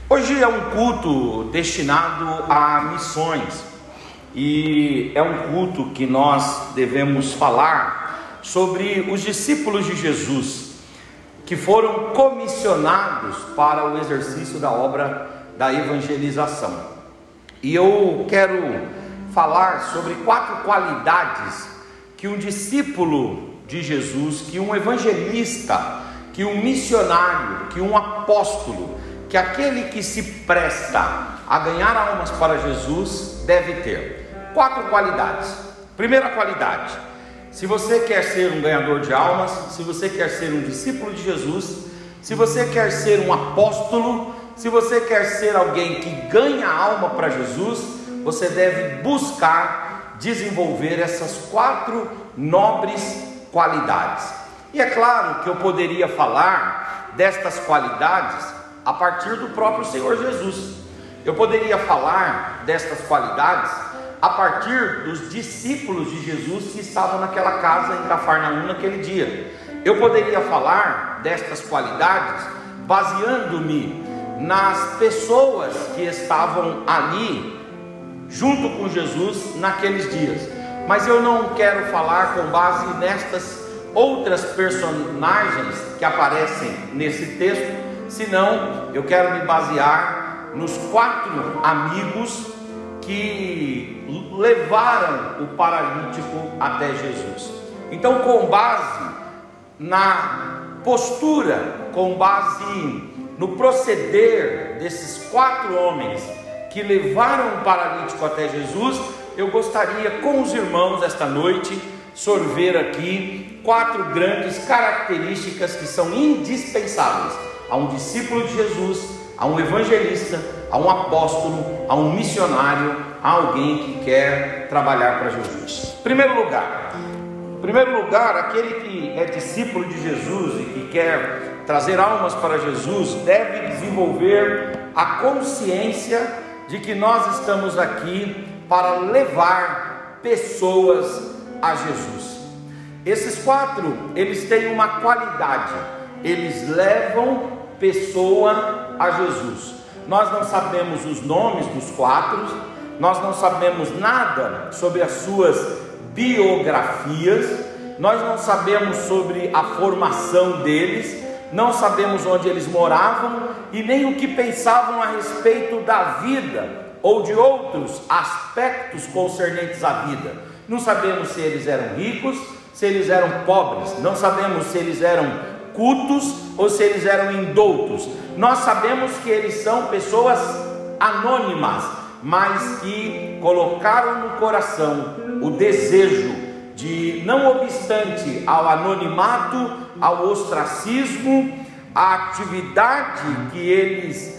Hoje é um culto destinado a missões e é um culto que nós devemos falar sobre os discípulos de Jesus que foram comissionados para o exercício da obra da evangelização. E eu quero falar sobre 4 qualidades que um discípulo de Jesus, que um evangelista, que um missionário, que um apóstolo, que aquele que se presta a ganhar almas para Jesus deve ter. 4 qualidades. Primeira qualidade: se você quer ser um ganhador de almas, se você quer ser um discípulo de Jesus, se você quer ser um apóstolo, se você quer ser alguém que ganha alma para Jesus, você deve buscar desenvolver essas 4 nobres qualidades. E é claro que eu poderia falar destas qualidades a partir do próprio Senhor Jesus. Eu poderia falar destas qualidades a partir dos discípulos de Jesus que estavam naquela casa em Cafarnaum naquele dia. Eu poderia falar destas qualidades baseando-me nas pessoas que estavam ali junto com Jesus naqueles dias. Mas eu não quero falar com base nestas outras personagens que aparecem nesse texto, senão eu quero me basear nos 4 amigos que levaram o paralítico até Jesus. Então, com base na postura, com base no proceder desses 4 homens que levaram o paralítico até Jesus, eu gostaria com os irmãos esta noite sorver aqui 4 grandes características que são indispensáveis a um discípulo de Jesus, a um evangelista, a um apóstolo, a um missionário, a alguém que quer trabalhar para Jesus. Em primeiro lugar, aquele que é discípulo de Jesus e que quer trazer almas para Jesus deve desenvolver a consciência de que nós estamos aqui para levar pessoas a Jesus. Esses 4, eles têm uma qualidade: eles levam pessoa a Jesus. Nós não sabemos os nomes dos 4, nós não sabemos nada sobre as suas biografias, nós não sabemos sobre a formação deles, não sabemos onde eles moravam e nem o que pensavam a respeito da vida ou de outros aspectos concernentes à vida. Não sabemos se eles eram ricos, se eles eram pobres, não sabemos se eles eram cultos ou se eles eram indoutos. Nós sabemos que eles são pessoas anônimas, mas que colocaram no coração o desejo de, não obstante ao anonimato, ao ostracismo, a atividade que eles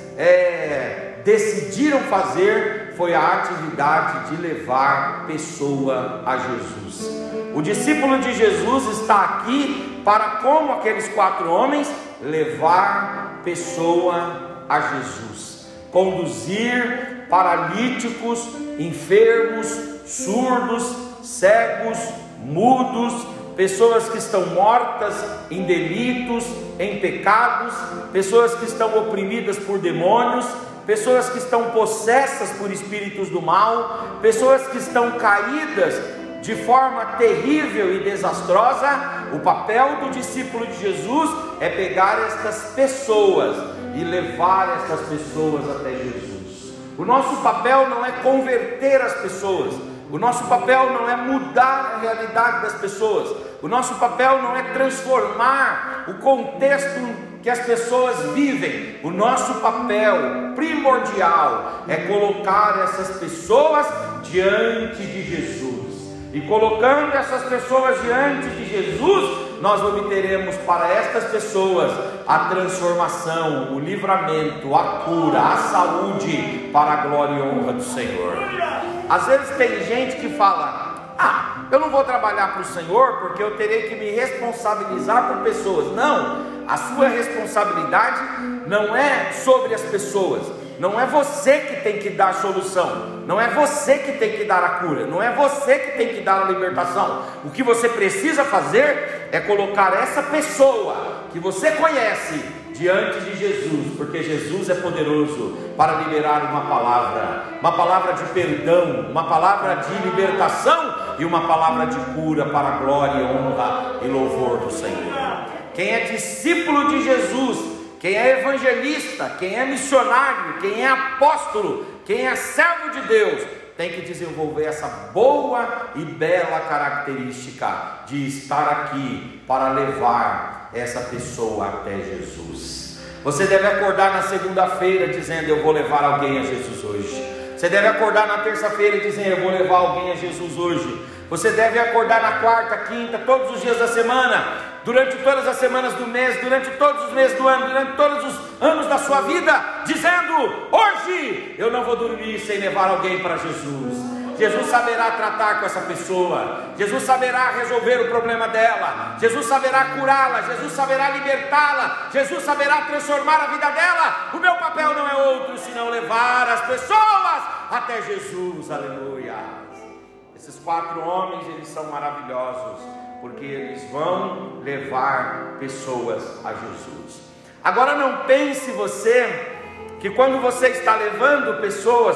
decidiram fazer foi a atividade de levar pessoa a Jesus. O discípulo de Jesus está aqui para, como aqueles 4 homens, levar pessoa a Jesus, conduzir paralíticos, enfermos, surdos, cegos, mudos, pessoas que estão mortas em delitos, em pecados, pessoas que estão oprimidas por demônios, pessoas que estão possessas por espíritos do mal, pessoas que estão caídas de forma terrível e desastrosa. O papel do discípulo de Jesus é pegar estas pessoas e levar estas pessoas até Jesus. O nosso papel não é converter as pessoas, o nosso papel não é mudar a realidade das pessoas, o nosso papel não é transformar o contexto que as pessoas vivem. O nosso papel primordial é colocar essas pessoas diante de Jesus. E colocando essas pessoas diante de Jesus, nós obteremos para estas pessoas a transformação, o livramento, a cura, a saúde, para a glória e honra do Senhor. Às vezes tem gente que fala: eu não vou trabalhar para o Senhor porque eu terei que me responsabilizar por pessoas. Não, a sua responsabilidade não é sobre as pessoas. Não é você que tem que dar a solução, não é você que tem que dar a cura, não é você que tem que dar a libertação. O que você precisa fazer é colocar essa pessoa que que você conhece diante de Jesus, porque Jesus é poderoso para liberar uma palavra de perdão, uma palavra de libertação e uma palavra de cura para a glória, honra e louvor do Senhor. Quem é discípulo de Jesus, quem é evangelista, quem é missionário, quem é apóstolo, quem é servo de Deus, tem que desenvolver essa boa e bela característica de estar aqui para levar essa pessoa até Jesus. Você deve acordar na segunda-feira dizendo: eu vou levar alguém a Jesus hoje. Você deve acordar na terça-feira dizendo: eu vou levar alguém a Jesus hoje. Você deve acordar na quarta, quinta, todos os dias da semana, durante todas as semanas do mês, durante todos os meses do ano, durante todos os anos da sua vida, dizendo: hoje eu não vou dormir sem levar alguém para Jesus. Jesus saberá tratar com essa pessoa, Jesus saberá resolver o problema dela, Jesus saberá curá-la, Jesus saberá libertá-la, Jesus saberá transformar a vida dela. O meu papel não é outro senão levar as pessoas até Jesus. Aleluia. Esses 4 homens, eles são maravilhosos, porque eles vão levar pessoas a Jesus. Agora não pense você que quando você está levando pessoas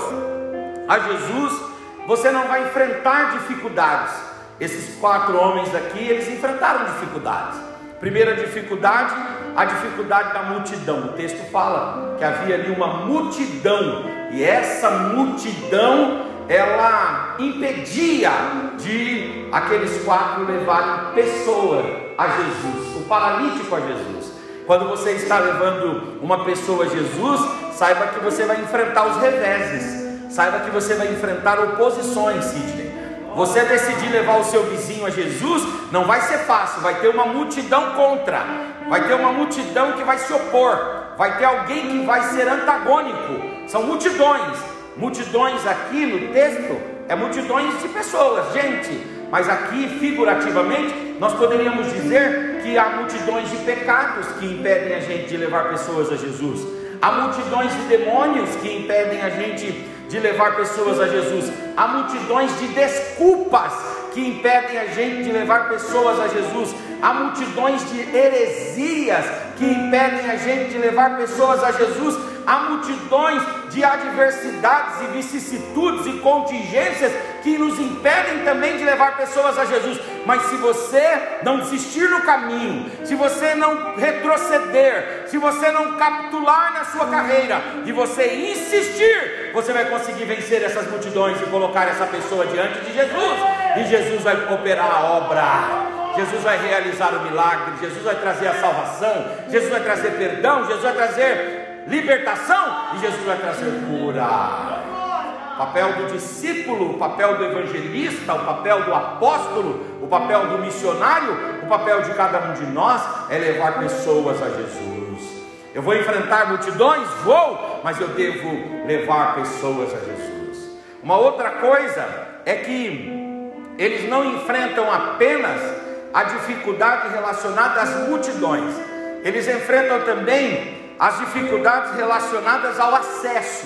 a Jesus, você não vai enfrentar dificuldades. Esses 4 homens aqui, eles enfrentaram dificuldades. Primeira dificuldade, a dificuldade da multidão. O texto fala que havia ali uma multidão, e essa multidão, ela impedia de aqueles 4 levarem pessoa a Jesus, o paralítico a Jesus. Quando você está levando uma pessoa a Jesus, saiba que você vai enfrentar os reveses. Saiba que você vai enfrentar oposições, Sidney. Você decidir levar o seu vizinho a Jesus, não vai ser fácil. Vai ter uma multidão contra, vai ter uma multidão que vai se opor, vai ter alguém que vai ser antagônico. São multidões. Multidões aqui no texto é multidões de pessoas, gente. Mas aqui, figurativamente, nós poderíamos dizer que há multidões de pecados que impedem a gente de levar pessoas a Jesus. Há multidões de demônios que impedem a gente de levar pessoas a Jesus. Há multidões de desculpas que impedem a gente de levar pessoas a Jesus. Há multidões de heresias que impedem a gente de levar pessoas a Jesus. Há multidões de adversidades e vicissitudes e contingências que nos impedem também de levar pessoas a Jesus. Mas se você não desistir no caminho, se você não retroceder, se você não capitular na sua carreira e você insistir, você vai conseguir vencer essas multidões e colocar essa pessoa diante de Jesus, e Jesus vai operar a obra. Jesus vai realizar o milagre, Jesus vai trazer a salvação, Jesus vai trazer perdão, Jesus vai trazer libertação e Jesus vai trazer cura. O papel do discípulo, o papel do evangelista, o papel do apóstolo, o papel do missionário, o papel de cada um de nós é levar pessoas a Jesus. Eu vou enfrentar multidões? Vou, mas eu devo levar pessoas a Jesus. Uma outra coisa é que eles não enfrentam apenas a dificuldade relacionada às multidões, eles enfrentam também as dificuldades relacionadas ao acesso.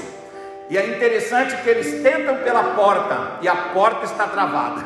E é interessante que eles tentam pela porta e a porta está travada,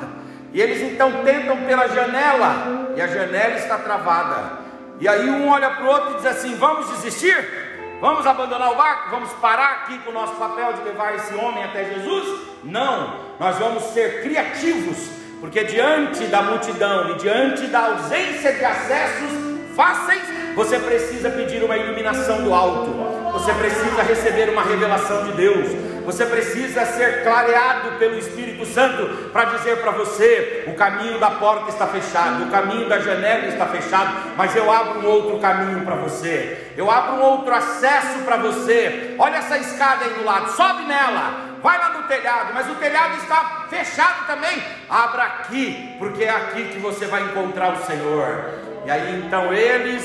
e eles então tentam pela janela e a janela está travada, e aí um olha para o outro e diz assim: vamos desistir? Vamos abandonar o barco? Vamos parar aqui com o nosso papel de levar esse homem até Jesus? Não, nós vamos ser criativos, porque diante da multidão e diante da ausência de acessos fáceis, você precisa pedir uma iluminação do alto, você precisa receber uma revelação de Deus, você precisa ser clareado pelo Espírito Santo para dizer para você: o caminho da porta está fechado, o caminho da janela está fechado, mas eu abro um outro caminho para você, eu abro um outro acesso para você. Olha essa escada aí do lado, sobe nela, vai lá no telhado, mas o telhado está fechado também, abra aqui, porque é aqui que você vai encontrar o Senhor. E aí então eles,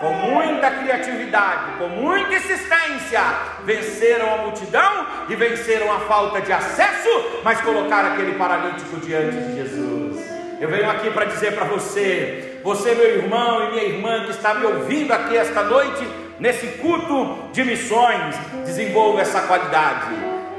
com muita criatividade, com muita insistência, venceram a multidão e venceram a falta de acesso, mas colocaram aquele paralítico diante de Jesus. Eu venho aqui para dizer para você, meu irmão e minha irmã que está me ouvindo aqui esta noite, nesse culto de missões, desenvolva essa qualidade.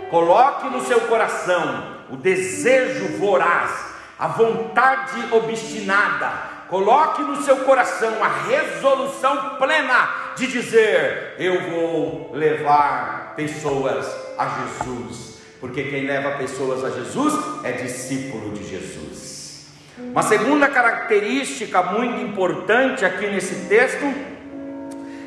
Coloque no seu coração o desejo voraz, a vontade obstinada coloque no seu coração a resolução plena de dizer: eu vou levar pessoas a Jesus, porque quem leva pessoas a Jesus é discípulo de Jesus. Uma segunda característica muito importante aqui nesse texto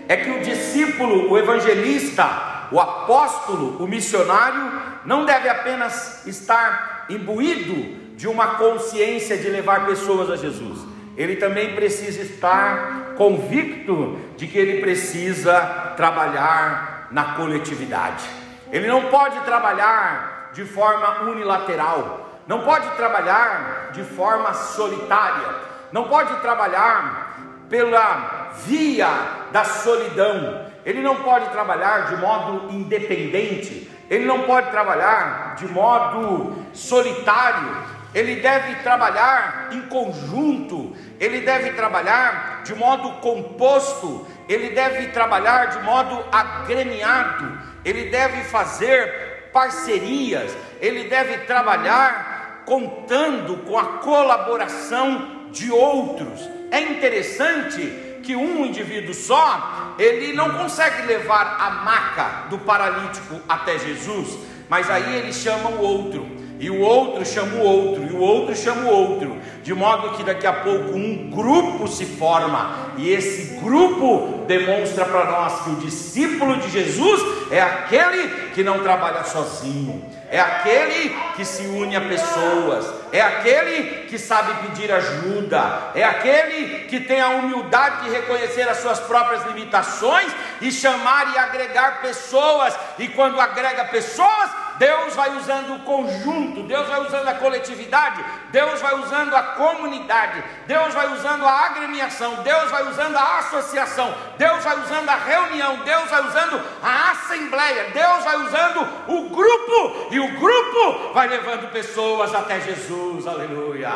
é que o discípulo, o evangelista, o apóstolo, o missionário, não deve apenas estar imbuído de uma consciência de levar pessoas a Jesus, ele também precisa estar convicto de que ele precisa trabalhar na coletividade. Ele não pode trabalhar de forma unilateral, não pode trabalhar de forma solitária, não pode trabalhar pela via da solidão, ele não pode trabalhar de modo independente, ele não pode trabalhar de modo solitário, ele deve trabalhar em conjunto, ele deve trabalhar de modo composto, ele deve trabalhar de modo agremiado, ele deve fazer parcerias, ele deve trabalhar contando com a colaboração de outros. É interessante que um indivíduo só, ele não consegue levar a maca do paralítico até Jesus, mas aí ele chama o outro, e o outro chama o outro, e o outro chama o outro, de modo que daqui a pouco um grupo se forma, e esse grupo demonstra para nós que o discípulo de Jesus é aquele que não trabalha sozinho, é aquele que se une a pessoas, é aquele que sabe pedir ajuda, é aquele que tem a humildade de reconhecer as suas próprias limitações e chamar e agregar pessoas, e quando agrega pessoas, Deus vai usando o conjunto, Deus vai usando a coletividade, Deus vai usando a comunidade, Deus vai usando a agremiação, Deus vai usando a associação, Deus vai usando a reunião, Deus vai usando a assembleia, Deus vai usando o grupo, e o grupo vai levando pessoas até Jesus, aleluia.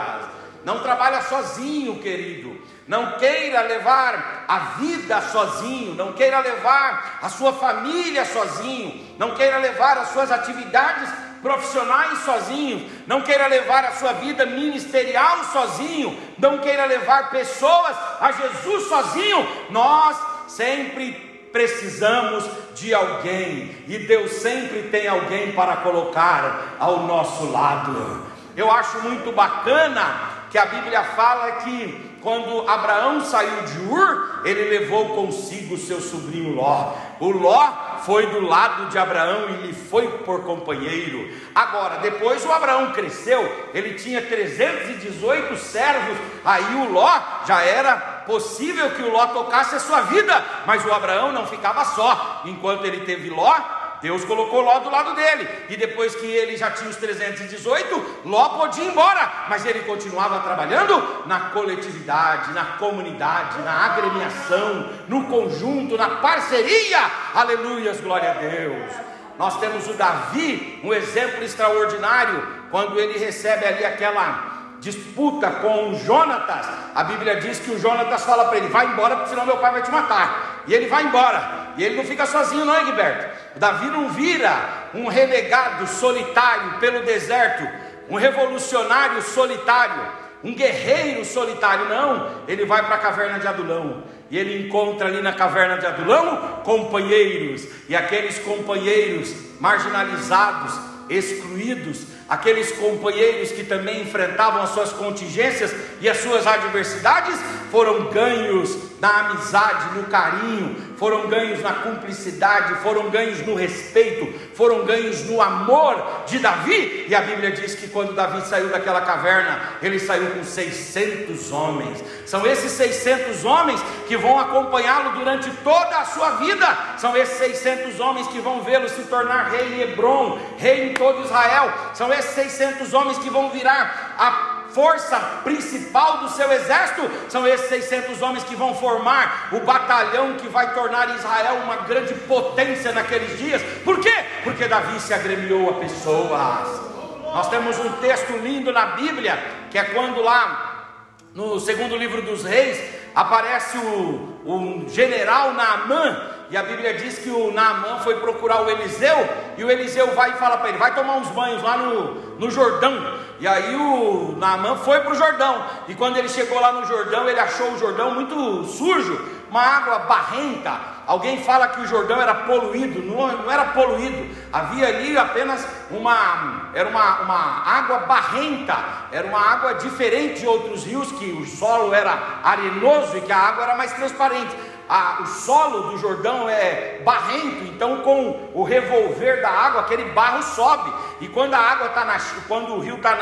Não trabalha sozinho, querido, não queira levar a vida sozinho, não queira levar a sua família sozinho, não queira levar as suas atividades profissionais sozinho, não queira levar a sua vida ministerial sozinho, não queira levar pessoas a Jesus sozinho. Nós sempre precisamos de alguém, e Deus sempre tem alguém para colocar ao nosso lado. Eu acho muito bacana que a Bíblia fala que quando Abraão saiu de Ur, ele levou consigo seu sobrinho Ló. O Ló foi do lado de Abraão e lhe foi por companheiro. Agora, depois o Abraão cresceu, ele tinha 318 servos, aí o Ló já era possível que o Ló tocasse a sua vida, mas o Abraão não ficava só. Enquanto ele teve Ló, Deus colocou Ló do lado dele, e depois que ele já tinha os 318, Ló podia ir embora, mas ele continuava trabalhando na coletividade, na comunidade, na agremiação, no conjunto, na parceria. Aleluias, glória a Deus. Nós temos o Davi, um exemplo extraordinário, quando ele recebe ali aquela disputa com o Jonatas. A Bíblia diz que o Jonatas fala para ele: vai embora, porque senão meu pai vai te matar. E ele vai embora, e ele não fica sozinho não, Egberto. Davi não vira um renegado solitário pelo deserto, um revolucionário solitário, um guerreiro solitário, não. Ele vai para a caverna de Adulão, e ele encontra ali na caverna de Adulão companheiros, e aqueles companheiros marginalizados, excluídos, aqueles companheiros que também enfrentavam as suas contingências e as suas adversidades, foram ganhos na amizade, no carinho, foram ganhos na cumplicidade, foram ganhos no respeito, foram ganhos no amor de Davi. E a Bíblia diz que quando Davi saiu daquela caverna, ele saiu com 600 homens. São esses 600 homens que vão acompanhá-lo durante toda a sua vida. São esses 600 homens que vão vê-lo se tornar rei em Hebron, rei em todo Israel. São esses 600 homens que vão virar a força principal do seu exército. São esses 600 homens que vão formar o batalhão que vai tornar Israel uma grande potência naqueles dias. Por quê? Porque Davi se agremiou a pessoas. Nós temos um texto lindo na Bíblia, que é quando lá no segundo livro dos Reis aparece o general Naamã, e a Bíblia diz que o Naamã foi procurar o Eliseu, e o Eliseu vai e fala para ele: vai tomar uns banhos lá no Jordão. E aí o Naamã foi para o Jordão, e quando ele chegou lá no Jordão, ele achou o Jordão muito sujo, uma água barrenta. Alguém fala que o Jordão era poluído, não era poluído, havia ali apenas uma água barrenta, era uma água diferente de outros rios, que o solo era arenoso e que a água era mais transparente. O solo do Jordão é barrento, então com o revolver da água, aquele barro sobe, e quando a água quando o rio está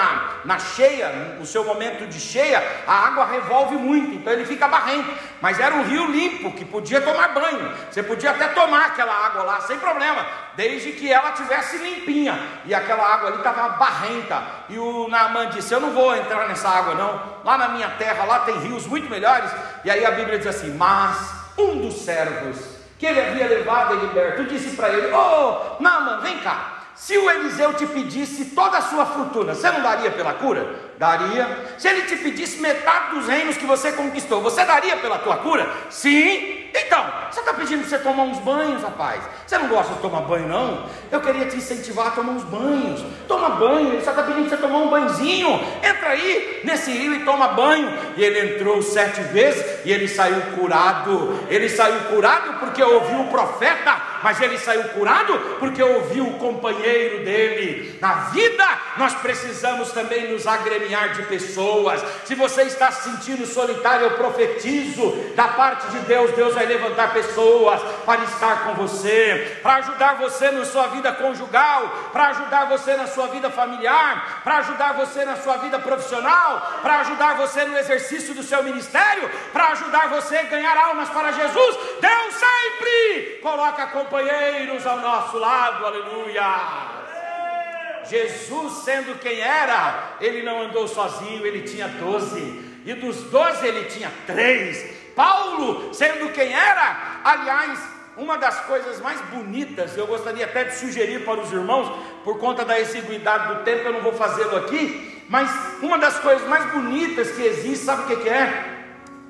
na cheia, no seu momento de cheia, a água revolve muito, então ele fica barrento. Mas era um rio limpo, que podia tomar banho, você podia até tomar aquela água lá, sem problema, desde que ela tivesse limpinha, e aquela água ali estava barrenta. E o Naamã disse: eu não vou entrar nessa água não, lá na minha terra, lá tem rios muito melhores. E aí a Bíblia diz assim: mas um dos servos que ele havia levado e liberto disse para ele: ô Naamã, vem cá, se o Eliseu te pedisse toda a sua fortuna, você não daria pela cura? Daria. Se ele te pedisse metade dos reinos que você conquistou, você daria pela tua cura? Sim. Então, você está pedindo para você tomar uns banhos, rapaz? Você não gosta de tomar banho, não? Eu queria te incentivar a tomar uns banhos. Toma banho, ele só está pedindo para você tomar um banhozinho. Entra aí nesse rio e toma banho. E ele entrou 7 vezes e ele saiu curado. Ele saiu curado porque ouviu o profeta, mas ele saiu curado porque ouviu o companheiro dele. Na vida, nós precisamos também nos agremiar de pessoas. Se você está se sentindo solitário, eu profetizo da parte de Deus. Deus vai levantar pessoas para estar com você, para ajudar você na sua vida conjugal, para ajudar você na sua vida familiar, para ajudar você na sua vida profissional, para ajudar você no exercício do seu ministério, para ajudar você a ganhar almas para Jesus. Deus sempre coloca companheiros ao nosso lado, aleluia. Jesus, sendo quem era, ele não andou sozinho, ele tinha 12, e dos 12 ele tinha 3. Paulo, sendo quem era, aliás, uma das coisas mais bonitas, eu gostaria até de sugerir para os irmãos, por conta da exiguidade do tempo, eu não vou fazê-lo aqui, mas uma das coisas mais bonitas que existe, sabe o que é?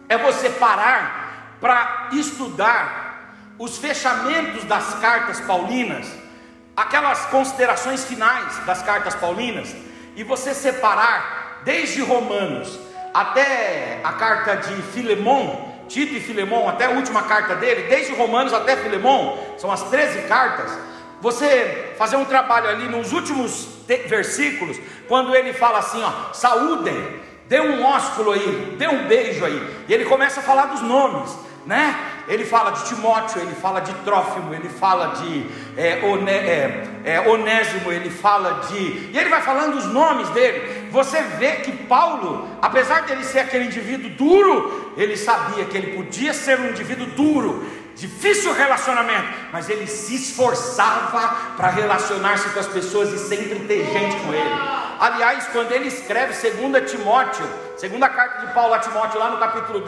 É você parar para estudar os fechamentos das cartas paulinas, aquelas considerações finais das cartas paulinas, e você separar desde Romanos até a carta de Filemon, Tito e Filemon, até a última carta dele, desde Romanos até Filemon, são as 13 cartas. Você fazer um trabalho ali nos últimos versículos, quando ele fala assim, ó, saúdem, dê um ósculo aí, dê um beijo aí, e ele começa a falar dos nomes, né? Ele fala de Timóteo, ele fala de Trófimo, ele fala de Onésimo, ele fala de... E ele vai falando os nomes dele. Você vê que Paulo, apesar de ele ser aquele indivíduo duro, ele sabia que ele podia ser um indivíduo duro, difícil relacionamento, mas ele se esforçava para relacionar-se com as pessoas e sempre ter gente com ele. Aliás, quando ele escreve 2 Timóteo, segunda carta de Paulo a Timóteo, lá no capítulo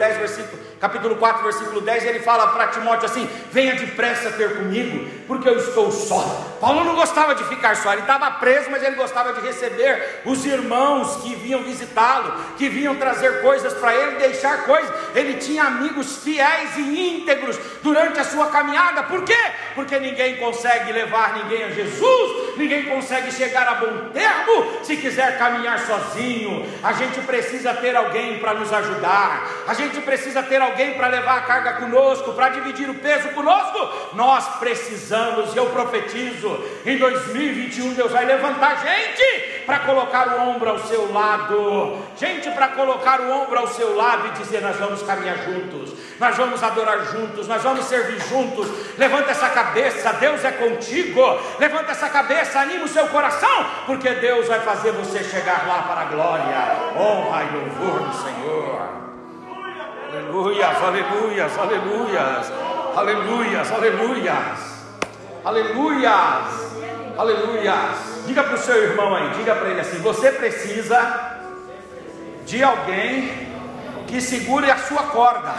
4, versículo 10, ele fala para Timóteo assim: venha depressa ter comigo, porque eu estou só. Paulo não gostava de ficar só, ele estava preso, mas ele gostava de receber os irmãos que vinham visitá-lo, que vinham trazer coisas para ele, deixar coisas. Ele tinha amigos fiéis e íntegros durante a sua caminhada. Por quê? Porque ninguém consegue levar ninguém a Jesus, ninguém consegue chegar a bom termo se quiser caminhar sozinho. A gente precisa ter alguém para nos ajudar, a gente precisa ter alguém para levar a carga conosco, para dividir o peso conosco. Nós precisamos, e eu profetizo, em 2021 Deus vai levantar gente para colocar o ombro ao seu lado, gente para colocar o ombro ao seu lado e dizer: nós vamos caminhar juntos, nós vamos adorar juntos, nós vamos servir juntos. Levanta essa cabeça, Deus é contigo. Levanta essa cabeça, anima o seu coração, porque Deus vai fazer você chegar lá para a glória, honra e louvor do Senhor. Aleluias, aleluias, aleluias, aleluias, aleluias, aleluias, aleluias. Diga para o seu irmão aí, diga para ele assim: você precisa de alguém que segure a sua corda.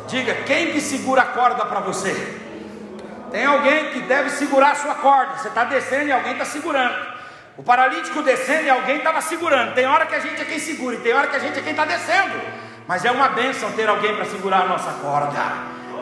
Diga: quem que segura a corda para você? Tem alguém que deve segurar a sua corda. Você está descendo e alguém está segurando. O paralítico descendo e alguém estava segurando. Tem hora que a gente é quem segura e tem hora que a gente é quem está descendo. Mas é uma bênção ter alguém para segurar a nossa corda.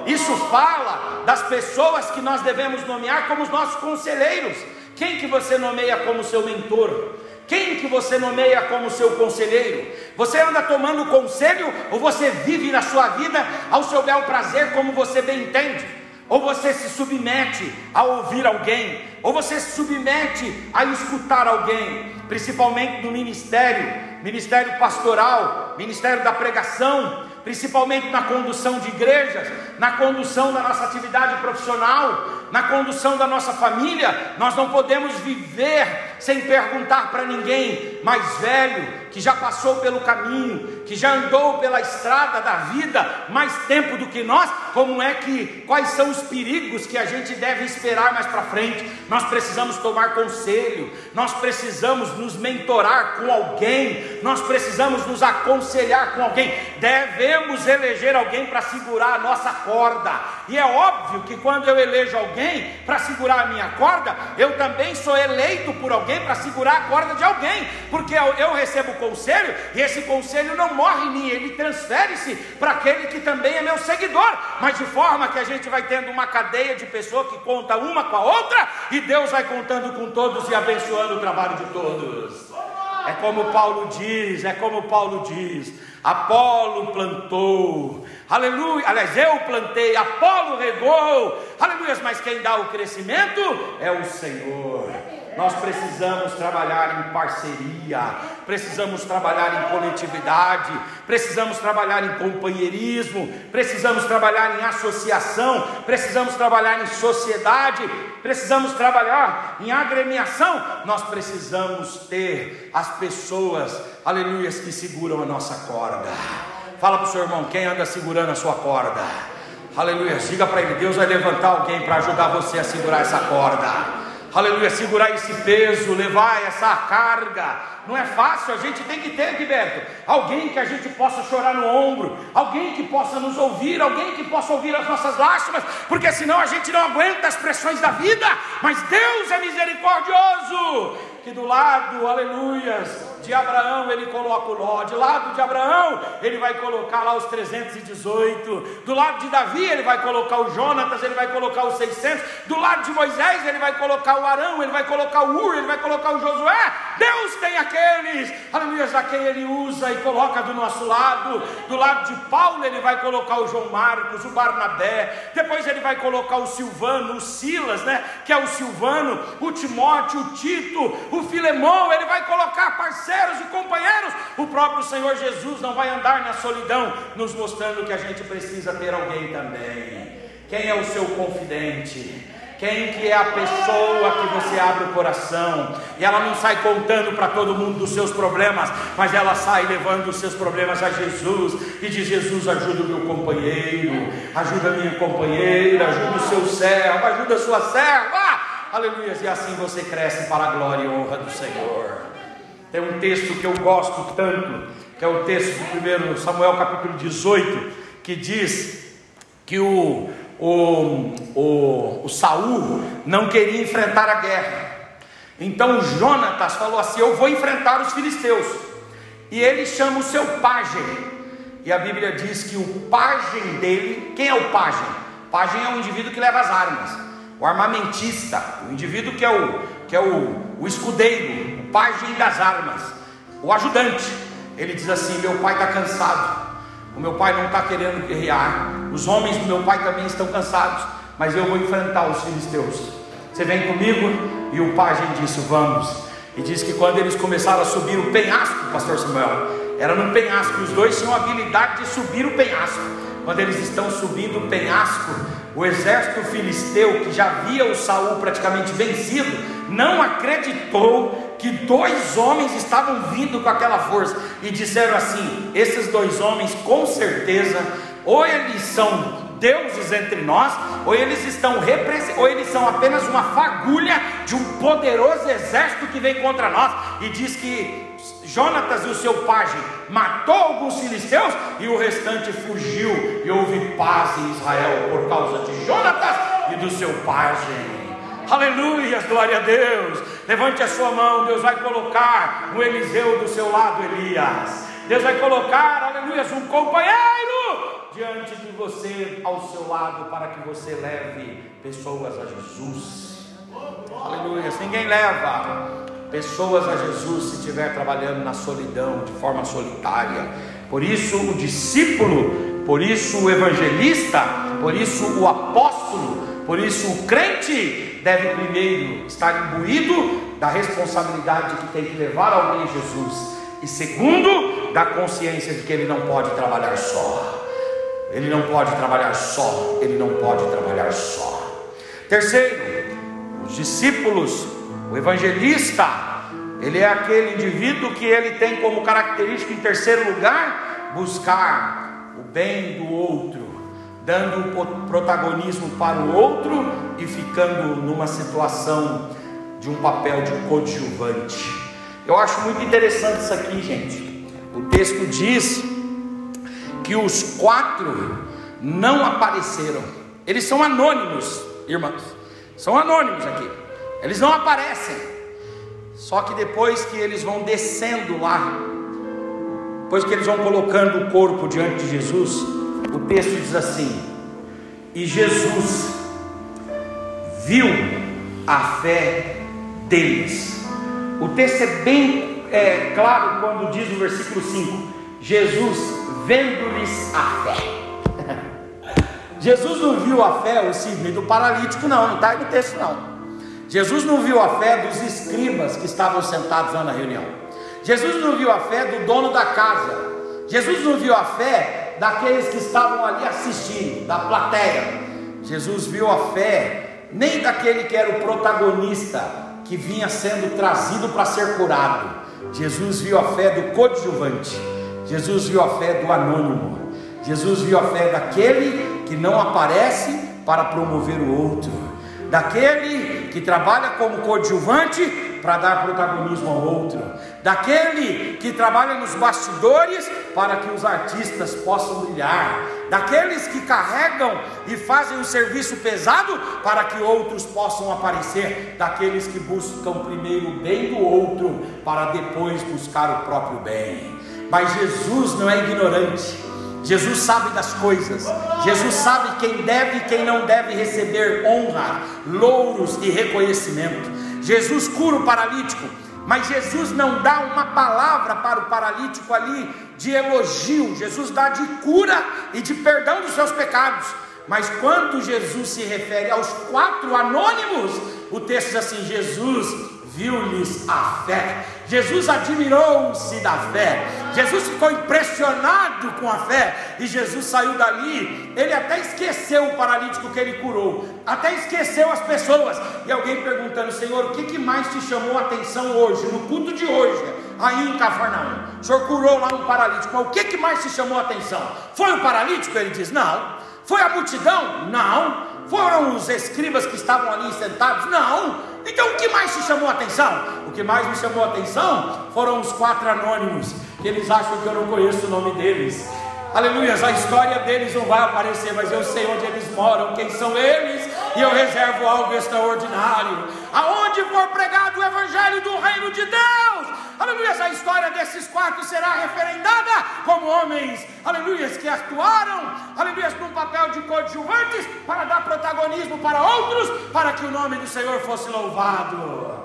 Isso fala das pessoas que nós devemos nomear como os nossos conselheiros. Quem que você nomeia como seu mentor? Quem que você nomeia como seu conselheiro? Você anda tomando conselho ou você vive na sua vida ao seu bel prazer como você bem entende? Ou você se submete a ouvir alguém? Ou você se submete a escutar alguém? Principalmente no ministério pastoral, ministério da pregação, principalmente na condução de igrejas, na condução da nossa atividade profissional, na condução da nossa família. Nós não podemos viver sem perguntar para ninguém mais velho, que já passou pelo caminho, que já andou pela estrada da vida mais tempo do que nós, quais são os perigos que a gente deve esperar mais para frente. Nós precisamos tomar conselho, nós precisamos nos mentorar com alguém, nós precisamos nos aconselhar com alguém, devemos eleger alguém para segurar a nossa corda. E é óbvio que quando eu elejo alguém para segurar a minha corda, eu também sou eleito por alguém para segurar a corda de alguém, porque eu recebo conselho, e esse conselho não morre em mim, ele transfere-se para aquele que também é meu seguidor, mas de forma que a gente vai tendo uma cadeia de pessoa que conta uma com a outra, e Deus vai contando com todos e abençoando o trabalho de todos. É como Paulo diz, Apolo plantou, aleluia, aliás, eu plantei, Apolo regou, aleluia, mas quem dá o crescimento é o Senhor. Nós precisamos trabalhar em parceria, precisamos trabalhar em coletividade, precisamos trabalhar em companheirismo, precisamos trabalhar em associação, precisamos trabalhar em sociedade, precisamos trabalhar em agremiação. Nós precisamos ter as pessoas, aleluias, que seguram a nossa corda. Fala para o seu irmão, quem anda segurando a sua corda? Aleluia, diga para ele, Deus vai levantar alguém para ajudar você a segurar essa corda. Aleluia, segurar esse peso, levar essa carga, não é fácil. A gente tem que ter, Gilberto, alguém que a gente possa chorar no ombro, alguém que possa nos ouvir, alguém que possa ouvir as nossas lágrimas, porque senão a gente não aguenta as pressões da vida. Mas Deus é misericordioso, que do lado, aleluias, de Abraão ele coloca o Ló, do lado de Abraão ele vai colocar lá os 318, do lado de Davi ele vai colocar o Jonatas, ele vai colocar os 600, do lado de Moisés ele vai colocar o Arão, ele vai colocar o Ur, ele vai colocar o Josué. Deus tem aqueles, aleluias, a quem ele usa e coloca do nosso lado. Do lado de Paulo ele vai colocar o João Marcos, o Barnabé, depois ele vai colocar o Silvano, o Silas, né, que é o Silvano, o Timóteo, o Tito, o Filemão, ele vai colocar parceiros e companheiros. O próprio Senhor Jesus não vai andar na solidão, nos mostrando que a gente precisa ter alguém também. Quem é o seu confidente? Quem que é a pessoa que você abre o coração, e ela não sai contando para todo mundo dos seus problemas, mas ela sai levando os seus problemas a Jesus, e diz: Jesus, ajuda o meu companheiro, ajuda a minha companheira, ajuda o seu servo, ajuda a sua serva, aleluia, e assim você cresce para a glória e honra do Senhor. Tem um texto que eu gosto tanto, que é o texto de 1 Samuel capítulo 18, que diz que o Saul não queria enfrentar a guerra. Então Jonatas falou assim: eu vou enfrentar os filisteus. E ele chama o seu pajem, e a Bíblia diz que o pajem dele, quem é o pajem? Pajem é o indivíduo que leva as armas, o armamentista, o indivíduo que é o escudeiro, o pajem das armas, o ajudante. Ele diz assim: meu pai está cansado, o meu pai não está querendo guerrear, os homens do meu pai também estão cansados, mas eu vou enfrentar os filisteus. Você vem comigo? E o pajem disse: vamos. E diz que quando eles começaram a subir o penhasco, pastor Samuel, era num penhasco, os dois tinham a habilidade de subir o penhasco. Quando eles estão subindo o penhasco, o exército filisteu, que já via o Saul praticamente vencido, não acreditou que dois homens estavam vindo com aquela força, e disseram assim: esses dois homens com certeza, ou eles são deuses entre nós, ou eles são apenas uma fagulha de um poderoso exército que vem contra nós. E diz que Jonatas e o seu pajem matou alguns filisteus, e o restante fugiu, e houve paz em Israel por causa de Jonatas e do seu pajem. Aleluia, glória a Deus. Levante a sua mão. Deus vai colocar um Eliseu do seu lado, Elias. Deus vai colocar, aleluia, um companheiro diante de você, ao seu lado, para que você leve pessoas a Jesus. Aleluia. Ninguém leva pessoas a Jesus se estiver trabalhando na solidão, de forma solitária. Por isso o discípulo, por isso o evangelista, por isso o apóstolo, por isso o crente deve primeiro estar imbuído da responsabilidade que tem que levar alguém a Jesus, e segundo, da consciência de que ele não pode trabalhar só. Ele não pode trabalhar só. Ele não pode trabalhar só. Terceiro, os discípulos, o evangelista, ele é aquele indivíduo que ele tem como característica, em terceiro lugar, buscar o bem do outro, dando protagonismo para o outro e ficando numa situação de um papel de coadjuvante. Eu acho muito interessante isso aqui, gente. O texto diz que os 4 não apareceram. Eles são anônimos, irmãos. São anônimos aqui. Eles não aparecem. Só que depois que eles vão descendo lá, depois que eles vão colocando o corpo diante de Jesus, o texto diz assim: e Jesus viu a fé deles. O texto é bem claro quando diz no versículo 5: Jesus vendo-lhes a fé. Jesus não viu a fé, o Sidney, do paralítico, não está aí no texto não. Jesus não viu a fé dos escribas que estavam sentados lá na reunião. Jesus não viu a fé do dono da casa. Jesus não viu a fé daqueles que estavam ali assistindo, da plateia. Jesus viu a fé nem daquele que era o protagonista, que vinha sendo trazido para ser curado. Jesus viu a fé do coadjuvante. Jesus viu a fé do anônimo. Jesus viu a fé daquele que não aparece para promover o outro, daquele que trabalha como coadjuvante para dar protagonismo ao outro, daquele que trabalha nos bastidores para que os artistas possam brilhar, daqueles que carregam e fazem um serviço pesado para que outros possam aparecer, daqueles que buscam primeiro o bem do outro para depois buscar o próprio bem. Mas Jesus não é ignorante. Jesus sabe das coisas. Jesus sabe quem deve e quem não deve receber honra, louros e reconhecimento. Jesus cura o paralítico, mas Jesus não dá uma palavra para o paralítico ali de elogio. Jesus dá de cura e de perdão dos seus pecados. Mas quando Jesus se refere aos 4 anônimos, o texto diz assim: Jesus viu-lhes a fé. Jesus admirou-se da fé. Jesus ficou impressionado com a fé. E Jesus saiu dali. Ele até esqueceu o paralítico que ele curou, até esqueceu as pessoas. E alguém perguntando: Senhor, o que mais te chamou a atenção hoje, no culto de hoje, aí em Cafarnaum? O Senhor curou lá um paralítico, mas o que mais te chamou a atenção? Foi o paralítico? Ele diz: não. Foi a multidão? Não. Foram os escribas que estavam ali sentados? Não. Então o que mais te chamou a atenção? O que mais me chamou a atenção foram os 4 anônimos, que eles acham que eu não conheço o nome deles. Aleluia, a história deles não vai aparecer, mas eu sei onde eles moram, quem são eles, e eu reservo algo extraordinário. Aonde for pregado o evangelho do reino de Deus, aleluia, a história desses 4 será referendada como homens, aleluia, que atuaram, aleluia, num papel de coadjuvantes para dar protagonismo para outros, para que o nome do Senhor fosse louvado.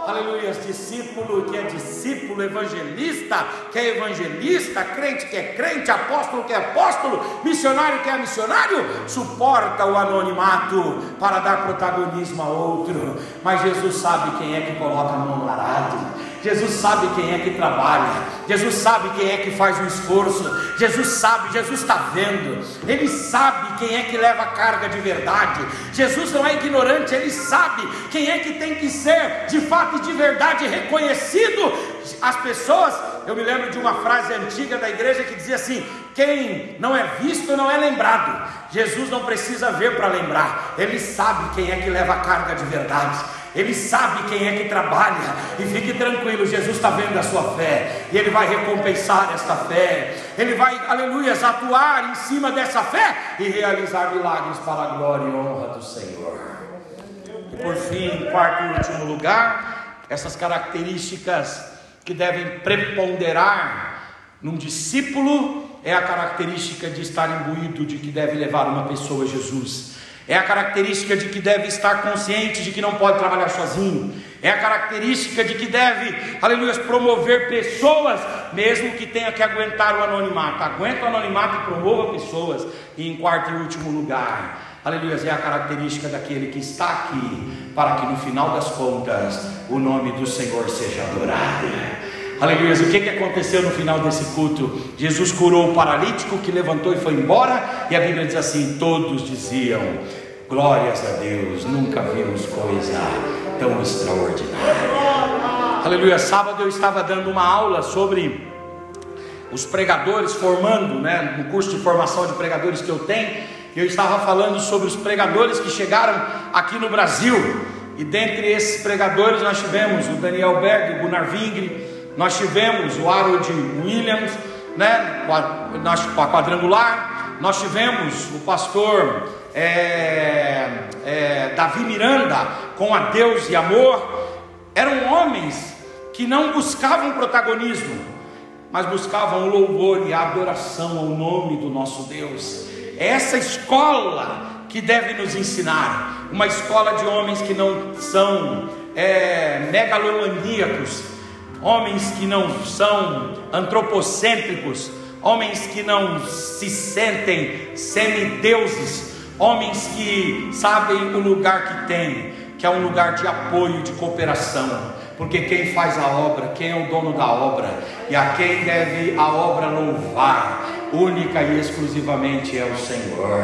Aleluia, discípulo que é discípulo, evangelista que é evangelista, crente que é crente, apóstolo que é apóstolo, missionário que é missionário, suporta o anonimato para dar protagonismo a outro. Mas Jesus sabe quem é que coloca a mão no arado. Jesus sabe quem é que trabalha. Jesus sabe quem é que faz o esforço. Jesus sabe, Jesus está vendo. Ele sabe quem é que leva a carga de verdade. Jesus não é ignorante, ele sabe quem é que tem que ser de fato e de verdade reconhecido. As pessoas, eu me lembro de uma frase antiga da igreja que dizia assim: quem não é visto não é lembrado. Jesus não precisa ver para lembrar. Ele sabe quem é que leva a carga de verdade. Ele sabe quem é que trabalha. E fique tranquilo, Jesus está vendo a sua fé, e Ele vai recompensar esta fé. Ele vai, aleluia, atuar em cima dessa fé e realizar milagres para a glória e honra do Senhor. E por fim, em quarto e último lugar, essas características que devem preponderar num discípulo é a característica de estar imbuído de que deve levar uma pessoa a Jesus. É a característica de que deve estar consciente de que não pode trabalhar sozinho. É a característica de que deve, aleluia, promover pessoas, mesmo que tenha que aguentar o anonimato. Aguenta o anonimato e promova pessoas. E em quarto e último lugar, aleluia, é a característica daquele que está aqui, para que no final das contas, o nome do Senhor seja adorado. Aleluia. O que aconteceu no final desse culto? Jesus curou o paralítico, que levantou e foi embora, e a Bíblia diz assim: todos diziam, glórias a Deus, nunca vimos coisa tão extraordinária. Aleluia. Sábado eu estava dando uma aula sobre os pregadores, formando, no curso de formação de pregadores que eu tenho, eu estava falando sobre os pregadores que chegaram aqui no Brasil, e dentre esses pregadores nós tivemos o Daniel Berg, o Gunnar Vingre, nós tivemos o Harold Williams, com a Quadrangular, nós tivemos o pastor Davi Miranda com a Deus e Amor. Eram homens que não buscavam protagonismo, mas buscavam o louvor e a adoração ao nome do nosso Deus. É essa escola que deve nos ensinar, uma escola de homens que não são megalomaníacos, homens que não são antropocêntricos, homens que não se sentem semideuses, homens que sabem o lugar que tem, que é um lugar de apoio, de cooperação, porque quem faz a obra, quem é o dono da obra, e a quem deve a obra louvar, única e exclusivamente é o Senhor.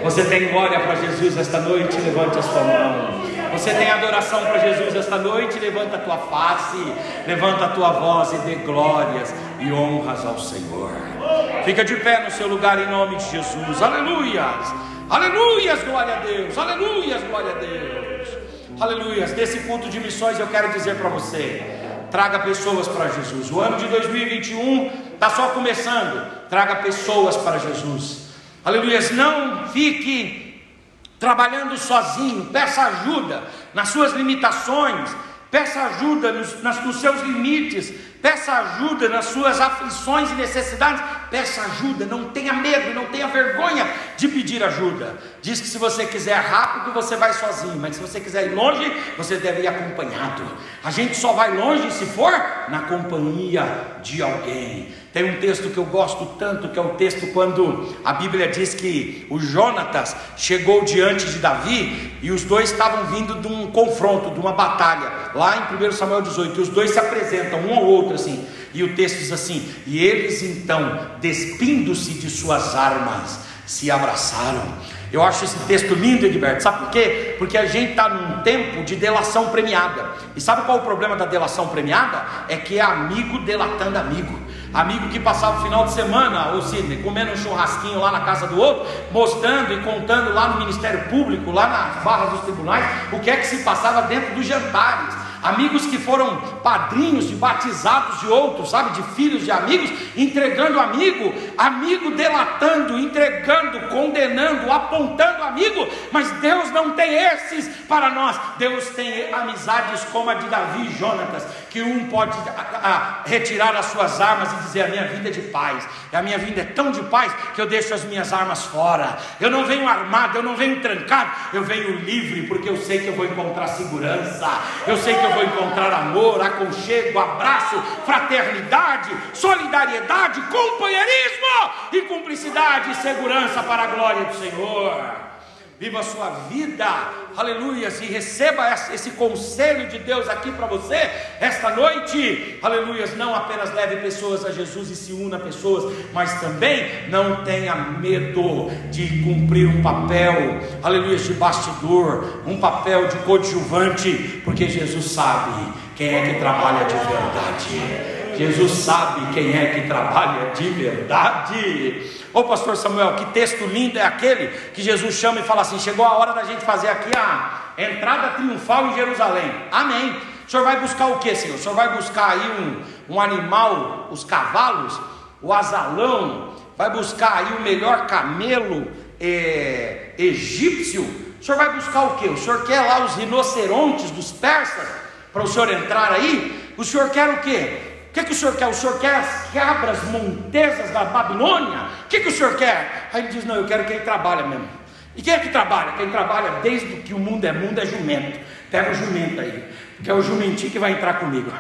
Você tem glória para Jesus esta noite? Levante a sua mão. Você tem adoração para Jesus esta noite? Levanta a tua face, levanta a tua voz e dê glórias e honras ao Senhor. Fica de pé no seu lugar em nome de Jesus. Aleluias, aleluias, glória a Deus, aleluias, glória a Deus, aleluias. Desse culto de missões eu quero dizer para você: traga pessoas para Jesus. O ano de 2021 está só começando. Traga pessoas para Jesus. Aleluias. Não fique trabalhando sozinho. Peça ajuda nas suas limitações, peça ajuda nos seus limites, peça ajuda nas suas aflições e necessidades. Peça ajuda, não tenha medo, não tenha vergonha de pedir ajuda. Diz que se você quiser rápido, você vai sozinho, mas se você quiser ir longe, você deve ir acompanhado. A gente só vai longe se for na companhia de alguém. Tem um texto que eu gosto tanto, que é o texto quando a Bíblia diz que o Jonatas chegou diante de Davi, e os dois estavam vindo de um confronto, de uma batalha, lá em 1 Samuel 18, e os dois se apresentam, um ao outro assim, e o texto diz assim: e eles então, despindo-se de suas armas, se abraçaram. Eu acho esse texto lindo, Edberto. Sabe por quê? Porque a gente está num tempo de delação premiada. E sabe qual é o problema da delação premiada? É que é amigo delatando amigo. Amigo que passava o final de semana, ou Sidney, comendo um churrasquinho lá na casa do outro, mostrando e contando lá no Ministério Público, lá nas barras dos tribunais, o que é que se passava dentro dos jantares. Amigos que foram padrinhos de batizados de outros, sabe, de filhos de amigos, entregando amigo, amigo delatando, entregando, condenando, apontando amigo. Mas Deus não tem esses para nós. Deus tem amizades como a de Davi e Jonatas, que um pode retirar as suas armas e dizer: a minha vida é de paz, e a minha vida é tão de paz que eu deixo as minhas armas fora. Eu não venho armado, eu não venho trancado, eu venho livre, porque eu sei que eu vou encontrar segurança, eu sei que eu vou encontrar amor, aconchego, abraço, fraternidade, solidariedade, companheirismo e cumplicidade e segurança para a glória do Senhor. Viva a sua vida, aleluia, e receba esse conselho de Deus aqui para você esta noite, aleluia. Não apenas leve pessoas a Jesus e se una a pessoas, mas também não tenha medo de cumprir um papel, aleluia, de bastidor, um papel de coadjuvante, porque Jesus sabe quem é que trabalha de verdade. Jesus sabe quem é que trabalha de verdade. Ô pastor Samuel, que texto lindo é aquele que Jesus chama e fala assim: chegou a hora da gente fazer aqui a entrada triunfal em Jerusalém. Amém. O senhor vai buscar o que, Senhor? O senhor vai buscar aí um animal, os cavalos, o asalão, vai buscar aí o melhor camelo egípcio? O senhor vai buscar o que? O senhor quer lá os rinocerontes dos persas para o senhor entrar aí? O senhor quer o que? O que o senhor quer? O senhor quer as cabras montesas da Babilônia? O que o senhor quer? Aí ele diz: não, eu quero quem trabalha mesmo. E quem é que trabalha? Quem trabalha desde que o mundo é jumento. Pega o jumento aí, que é o jumentinho que vai entrar comigo.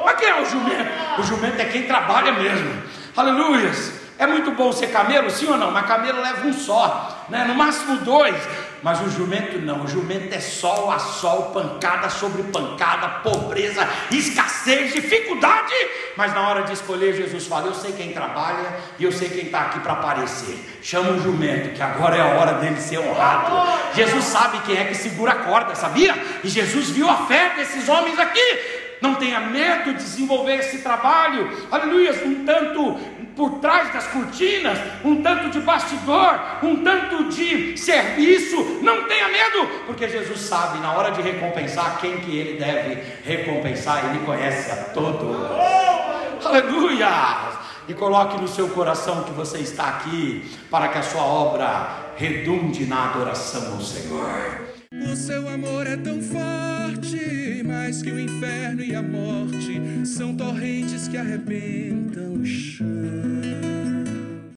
Mas quem é o jumento? O jumento é quem trabalha mesmo. Aleluias. É muito bom ser camelo, sim ou não? Mas camelo leva um só, né? No máximo 2. Mas o jumento não. O jumento é sol a sol, pancada sobre pancada, pobreza, escassez, dificuldade. Mas na hora de escolher, Jesus fala: eu sei quem trabalha e eu sei quem está aqui para aparecer. Chama o jumento, que agora é a hora dele ser honrado. Jesus sabe quem é que segura a corda, sabia? E Jesus viu a fé desses homens aqui. Não tenha medo de desenvolver esse trabalho, aleluia, um tanto por trás das cortinas, um tanto de bastidor, um tanto de serviço. Não tenha medo, porque Jesus sabe na hora de recompensar quem que ele deve recompensar. Ele conhece a todos. Aleluia. E coloque no seu coração que você está aqui para que a sua obra redunde na adoração ao Senhor. O seu amor é tão forte, mais que o inferno e a morte, são torrentes que arrebentam o chão.